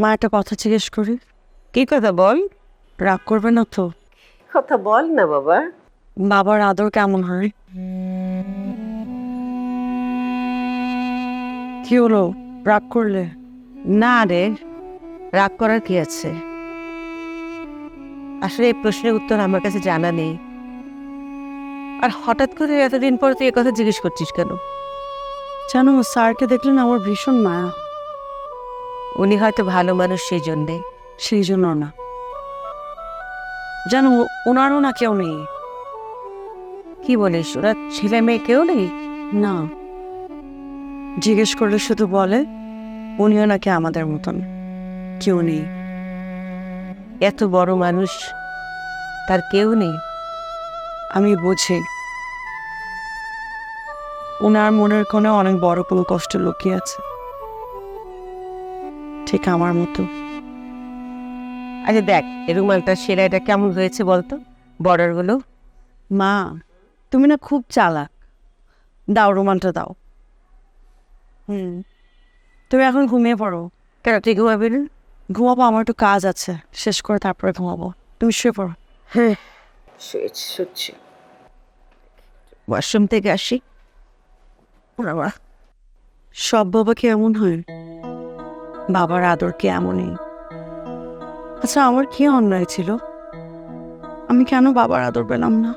মা একটা কথা জিজ্ঞেস করি। কি কথা বল? রাগ করবে না তো? কথা বল না বাবা। বাবার আদর কেমন হয়? কি হলো, রাগ করলে? না রে, রাগ করার কি আছে? আসলে এই প্রশ্নের উত্তর আমার কাছে জানা নেই। আর হঠাৎ করে এতদিন পর তুই কথা জিজ্ঞেস করছিস কেন? জানো, স্যারকে দেখলে না আমার ভীষণ মায়া। উনি হয়তো ভালো মানুষ, সেই জন্যে। সেই জন্য না, জানো ওনারও না কেউ নেই। কি বলিস, ওরা ছেলে মেয়ে কেউ নেই? না, জিজ্ঞেস করলে শুধু বলে উনিও নাকি আমাদের মতন কেউ নেই। এত বড় মানুষ, তার কেউ নেই? আমি বুঝি ওনার মনের কোণে অনেক বড় কোনো কষ্ট লুকিয়ে আছে, ঠিক আমার মতো। আচ্ছা দেখ, এই রুমালটার সেলাইটা কেমন হয়েছে বলতো, বর্ডার গুলো। মা, তুমি না খুব চালাক। দাও, রুমালটা দাও। তুমি এখন ঘুমিয়ে পড়ো। কেন, তুই ঘুমাবি না? ঘুমাবো, আমার একটু কাজ আছে, শেষ করে তারপরে ঘুমাবো। তুমি শুয়ে পড়ো। হ্যাঁ, শুচ্ছি। ওয়াশরুম থেকে আসি। বাবা, সব বাবা কি এমন হয়? বাবার আদর কি এমনই? আচ্ছা, আমার কি অন্যায় ছিল? আমি কেন বাবার আদর পেলাম না?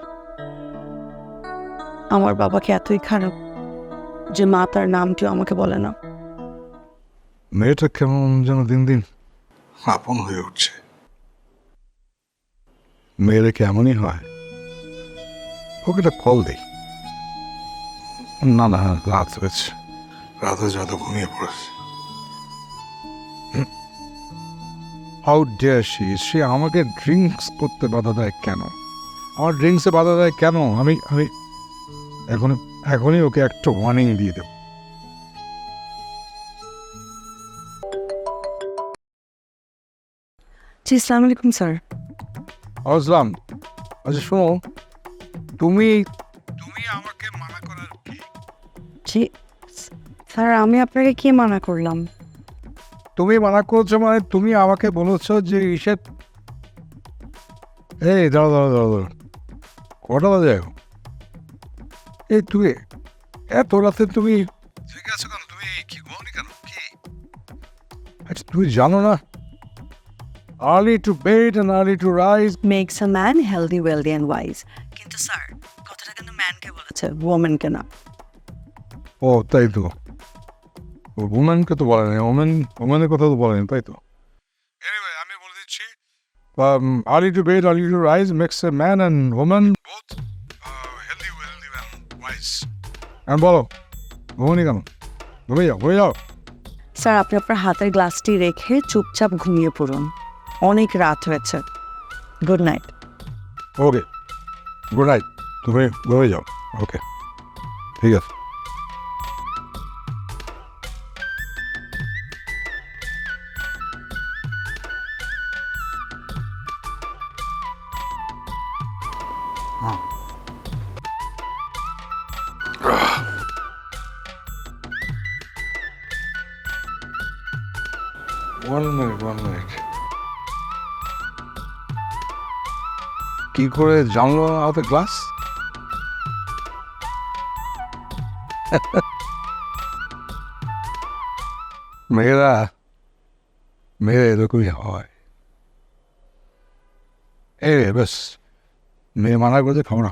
আমার বাবাকে এতই খারাপ যে মা তার নামটিও আমাকে বলে না। মেয়েটা কেমন যেন দিন দিন আপন হয়ে উঠছে। মেয়েরা কেমনই হয়। ওকে একটা কল দেই। না না, রাত হয়েছে, রাতে যত ঘুমিয়ে পড়েছে। হাউ ডেয়ার সে আমাকে ড্রিঙ্কস করতে বাধা দেয় কেন? আমার ড্রিঙ্কসে বাধা দেয় কেন? আমি আমি এখনই ওকে একটা ওয়ার্নিং দিয়ে দেব। জি, আসসালামু আলাইকুম স্যার। আসলাম। আচ্ছা শোনো, তুমি তুমি আমাকে মানা করার কি? জি স্যার, আমি আপনাকে কি মানা করলাম? তুমি মানা করছো মানে তুমি আমাকে বলেছো যে ইসের। এই দাঁড়ো দাঁড়ো দাঁড়ো দাঁড়ো, কটা বাজে এখন? এই তুই এত রাতে তুমি জেগে আছো কেন? তুমি কি ঘুমাওনি কেন? কি আচ্ছা তুমি জানো না, early to bed and early to rise. Makes a man healthy, wealthy and wise. কিন্তু স্যার, কথাটা কিন্তু ম্যানকে বলেছে, ওমেনকে না। ও তাই তো, ওমেনকে তো বলেনি, ওমেনের কথা তো বলেনি, তাই তো। এনিওয়ে আমি বলে দিচ্ছি, early to bed early to rise makes a man and women both healthy wealthy and wise. আর বলো, ঘুমোনি কেন? ঘুমিয়ে যাও, ঘুমিয়ে যাও। স্যার, আপনি আপনার হাতের গ্লাসটি রেখে চুপচাপ ঘুমিয়ে পড়ুন, অনেক রাত হয়েছে। Good night. Okay, good night. তুমি ঘুমিয়ে যাও। ওকে, ঠিক আছে। One minute. কি করে জানলো হাতে গ্লাস? মেয়েরা এরকমই হয়। এই বেশ, মেয়ে মানা করতে খাও না।